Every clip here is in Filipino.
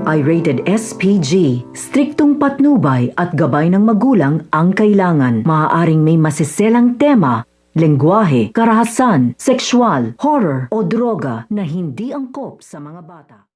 ay rated SPG. Striktong patnubay at gabay ng magulang ang kailangan. Maaaring may masiselang tema, lengguwahe, karahasan, sexual, horror o droga na hindi angkop sa mga bata.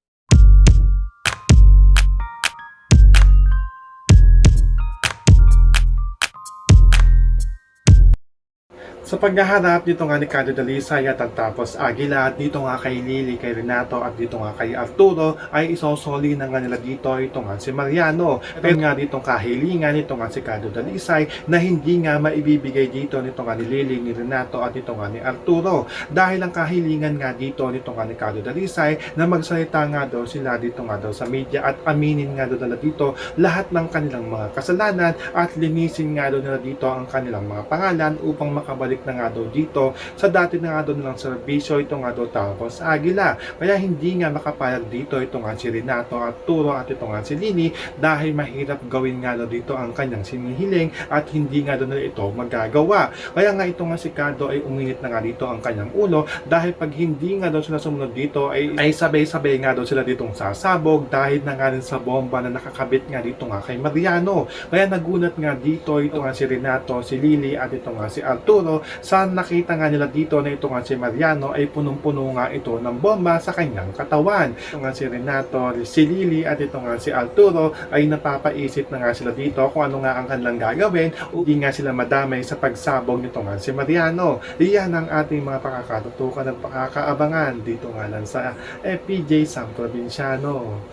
Sa paghaharap dito nga ni Carlo Dalisay at tapos Aguila, dito nga kay Lily, kay Renato at dito nga kay Arturo ay isosoli na nga nila dito ito nga si Mariano. Pero nga ditong kahilingan nito nga si Carlo Dalisay na hindi nga maibibigay dito nito nga ni Lily, ni Renato at dito nga ni Arturo. Dahil ang kahilingan nga dito nito nga ni Carlo Dalisay na magsalita nga daw sila dito nga daw sa media at aminin nga daw nila dito lahat ng kanilang mga kasalanan at linisin nga daw nila dito ang kanilang mga pangalan upang makabalik na nga daw dito sa dati na nga daw nilang serbisyo ito nga daw tapos Aguila. Kaya hindi nga makapayag dito ito nga si Renato, Arturo at ito nga si Lini dahil mahirap gawin nga daw dito ang kanyang sinihiling at hindi nga daw nila ito magagawa. Kaya nga ito nga si Carlo ay uminit na nga dito ang kanyang ulo dahil pag hindi nga daw sila sumunod dito ay sabay-sabay nga daw sila ditong sasabog dahil na nga rin sa bomba na nakakabit nga dito nga kay Mariano. Kaya nagunat nga dito ito nga si Renato, si Lily at ito nga si Arturo sa nakita nga nila dito na ito nga si Mariano ay punong-puno nga ito ng bomba sa kanyang katawan. Ito nga si Renato, si Lily at ito nga si Arturo ay napapaisip na nga sila dito kung ano nga ang kanilang gagawin o hindi nga sila madamay sa pagsabog nito nga si Mariano. Iyan ang ating mga pakakatutukan at pakakaabangan dito nga lang sa FPJ San Provinciano.